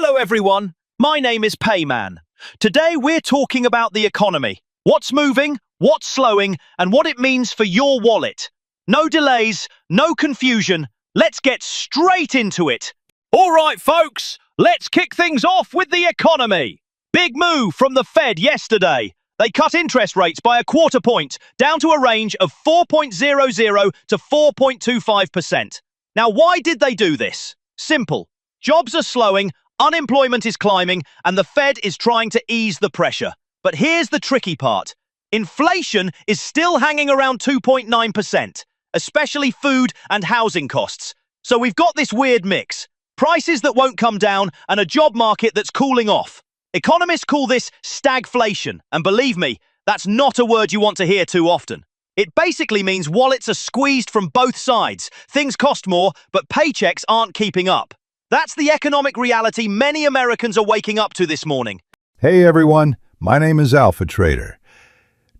Hello everyone, my name is Payman. Today we're talking about the economy. What's moving, what's slowing, and what it means for your wallet. No delays, no confusion. Let's get straight into it. All right, folks, let's kick things off with the economy. Big move from the Fed yesterday. They cut interest rates by a quarter point, down to a range of 4.00 to 4.25%. Now, why did they do this? Simple. Jobs are slowing, unemployment is climbing, and the Fed is trying to ease the pressure. But here's the tricky part. Inflation is still hanging around 2.9%, especially food and housing costs. So we've got this weird mix. Prices that won't come down and a job market that's cooling off. Economists call this stagflation, and believe me, that's not a word you want to hear too often. It basically means wallets are squeezed from both sides. Things cost more, but paychecks aren't keeping up. That's the economic reality many Americans are waking up to this morning. Hey everyone, my name is Alpha Trader.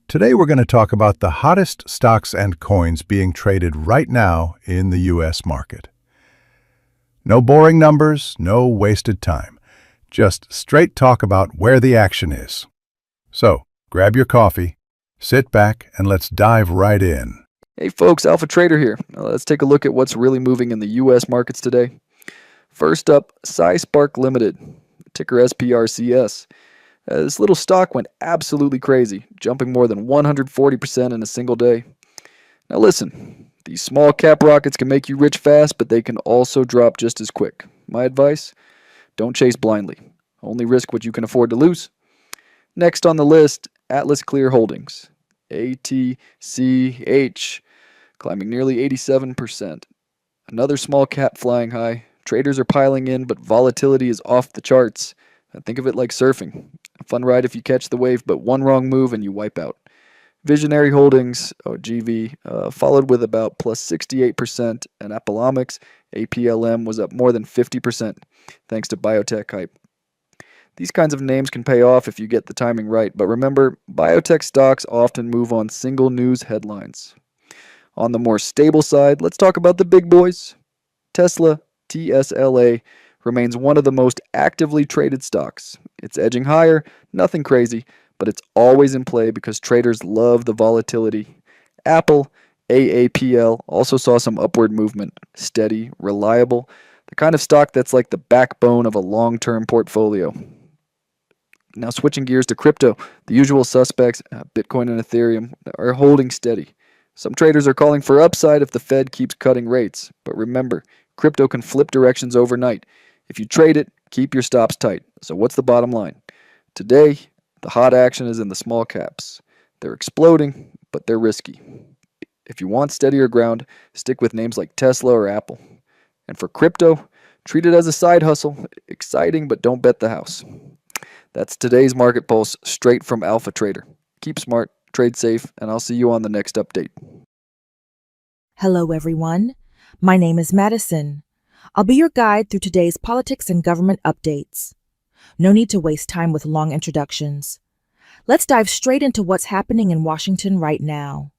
Today we're going to talk about the hottest stocks and coins being traded right now in the US market. No boring numbers, no wasted time. Just straight talk about where the action is. So, grab your coffee, sit back, and let's dive right in. Hey folks, Alpha Trader here. Let's take a look at what's really moving in the US markets today. First up, SciSpark Limited, ticker SPRCS. This little stock went absolutely crazy, jumping more than 140% in a single day. Now listen, these small cap rockets can make you rich fast, but they can also drop just as quick. My advice? Don't chase blindly. Only risk what you can afford to lose. Next on the list, Atlas Clear Holdings, ATCH, climbing nearly 87%. Another small cap flying high. Traders are piling in, but volatility is off the charts. Think of it like surfing. A fun ride if you catch the wave, but one wrong move and you wipe out. Visionary Holdings, GV, followed with about plus 68%, and Apollomics, APLM, was up more than 50%, thanks to biotech hype. These kinds of names can pay off if you get the timing right, but remember, biotech stocks often move on single news headlines. On the more stable side, let's talk about the big boys. Tesla, TSLA, remains one of the most actively traded stocks. It's edging higher, nothing crazy, but it's always in play because traders love the volatility. Apple, AAPL, also saw some upward movement. Steady, reliable, the kind of stock that's like the backbone of a long-term portfolio. Now switching gears to crypto, the usual suspects, Bitcoin and Ethereum, are holding steady. Some traders are calling for upside if the Fed keeps cutting rates, but remember, crypto can flip directions overnight. If you trade it, keep your stops tight. So what's the bottom line? Today, the hot action is in the small caps. They're exploding, but they're risky. If you want steadier ground, stick with names like Tesla or Apple. And for crypto, treat it as a side hustle. Exciting, but don't bet the house. That's today's Market Pulse, straight from Alpha Trader. Keep smart, trade safe, and I'll see you on the next update. Hello, everyone. My name is Madison. I'll be your guide through today's politics and government updates. No need to waste time with long introductions. Let's dive straight into what's happening in Washington right now.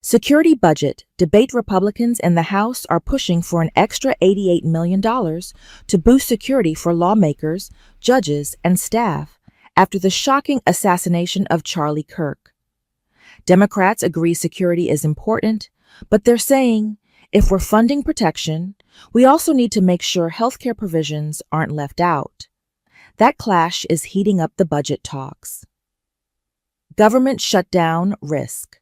Security budget. Debate Republicans in the House are pushing for an extra $88 million to boost security for lawmakers, judges, and staff after the shocking assassination of Charlie Kirk. Democrats agree security is important, but they're saying, if we're funding protection, we also need to make sure healthcare provisions aren't left out. That clash is heating up the budget talks. Government shutdown risk.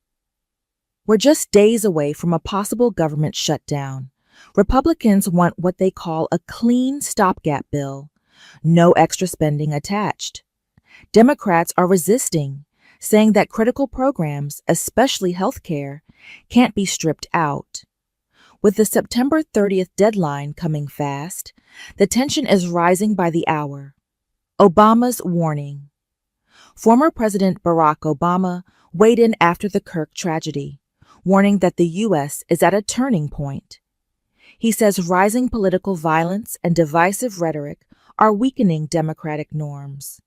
We're just days away from a possible government shutdown. Republicans want what they call a clean stopgap bill, no extra spending attached. Democrats are resisting, saying that critical programs, especially healthcare, can't be stripped out. With the September 30th deadline coming fast, the tension is rising by the hour. Obama's warning. Former President Barack Obama weighed in after the Kirk tragedy, warning that the U.S. is at a turning point. He says rising political violence and divisive rhetoric are weakening democratic norms.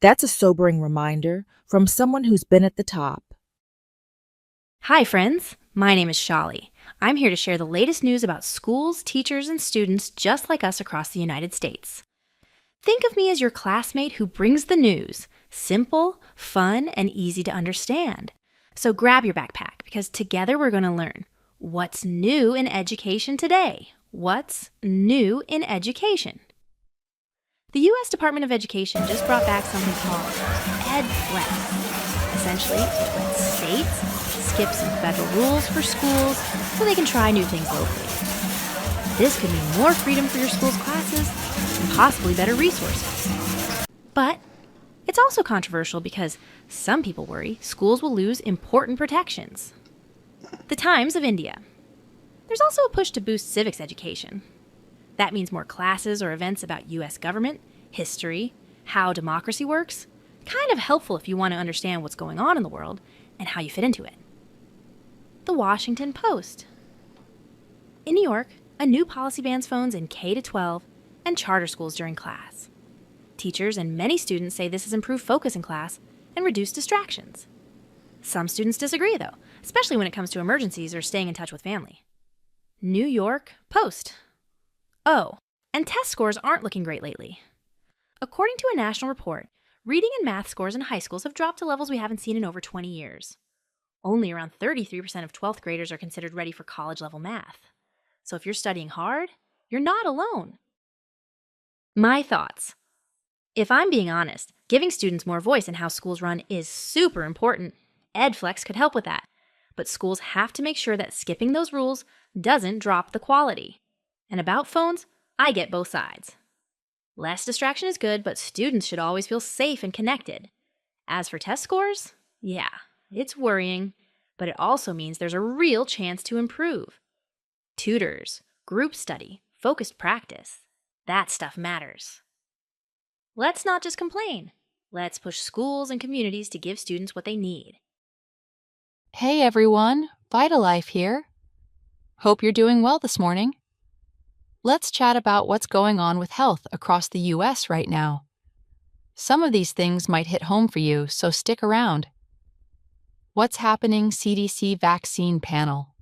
That's a sobering reminder from someone who's been at the top. Hi, friends. My name is Shali. I'm here to share the latest news about schools, teachers, and students just like us across the United States. Think of me as your classmate who brings the news, simple, fun, and easy to understand. So grab your backpack because together we're going to learn what's new in education today. What's new in education? The U.S. Department of Education just brought back something called EdFlex. Essentially, it lets states skip some federal rules for schools so they can try new things locally. This could mean more freedom for your school's classes and possibly better resources. But it's also controversial because some people worry schools will lose important protections. The Times of India. There's also a push to boost civics education. That means more classes or events about U.S. government, history, how democracy works. Kind of helpful if you want to understand what's going on in the world and how you fit into it. The Washington Post. In New York, a new policy bans phones in K-12 and charter schools during class. Teachers and many students say this has improved focus in class and reduced distractions. Some students disagree, though, especially when it comes to emergencies or staying in touch with family. New York Post. Oh, and test scores aren't looking great lately. According to a national report, reading and math scores in high schools have dropped to levels we haven't seen in over 20 years. Only around 33% of 12th graders are considered ready for college-level math. So if you're studying hard, you're not alone. My thoughts. If I'm being honest, giving students more voice in how schools run is super important. EdFlex could help with that. But schools have to make sure that skipping those rules doesn't drop the quality. And about phones, I get both sides. Less distraction is good, but students should always feel safe and connected. As for test scores, yeah, it's worrying, but it also means there's a real chance to improve. Tutors, group study, focused practice, that stuff matters. Let's not just complain. Let's push schools and communities to give students what they need. Hey everyone, Vitalife here. Hope you're doing well this morning. Let's chat about what's going on with health across the U.S. right now. Some of these things might hit home for you, so stick around. What's happening CDC Vaccine Panel?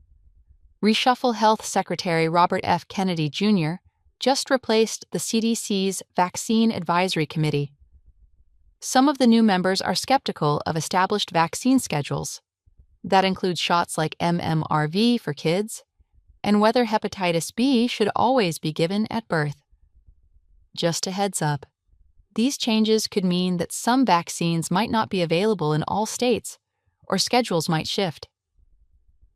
Reshuffle Health Secretary Robert F. Kennedy Jr. just replaced the CDC's Vaccine Advisory Committee. Some of the new members are skeptical of established vaccine schedules. That includes shots like MMRV for kids, and whether hepatitis B should always be given at birth. Just a heads up, these changes could mean that some vaccines might not be available in all states, or schedules might shift.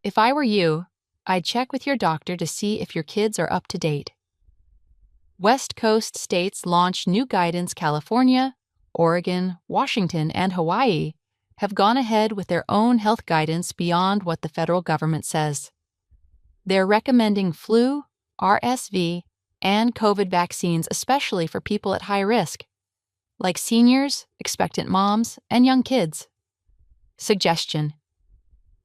If I were you, I'd check with your doctor to see if your kids are up to date. West Coast states launch new guidance. California, Oregon, Washington, and Hawaii have gone ahead with their own health guidance beyond what the federal government says. They're recommending flu, RSV, and COVID vaccines, especially for people at high risk, like seniors, expectant moms, and young kids. Suggestion: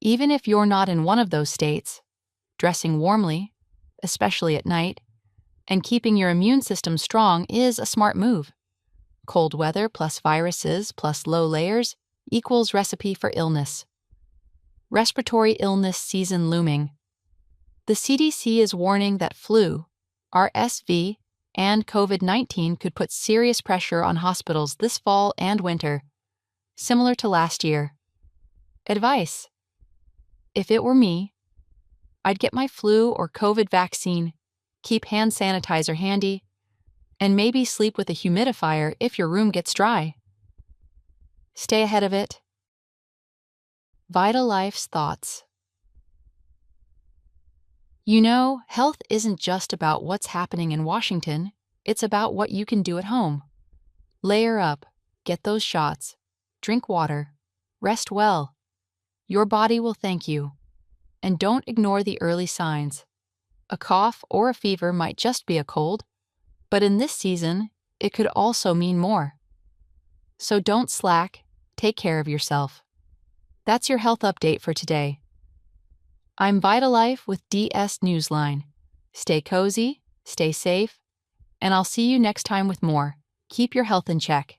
even if you're not in one of those states, dressing warmly, especially at night, and keeping your immune system strong is a smart move. Cold weather plus viruses plus low layers equals recipe for illness. Respiratory illness season looming. The CDC is warning that flu, RSV, and COVID-19 could put serious pressure on hospitals this fall and winter, similar to last year. Advice: if it were me, I'd get my flu or COVID vaccine, keep hand sanitizer handy, and maybe sleep with a humidifier if your room gets dry. Stay ahead of it. Vitalife's thoughts. You know, health isn't just about what's happening in Washington, it's about what you can do at home. Layer up, get those shots, drink water, rest well. Your body will thank you. And don't ignore the early signs. A cough or a fever might just be a cold, but in this season, it could also mean more. So don't slack, take care of yourself. That's your health update for today. I'm Vitalife with DS Newsline. Stay cozy, stay safe, and I'll see you next time with more. Keep your health in check.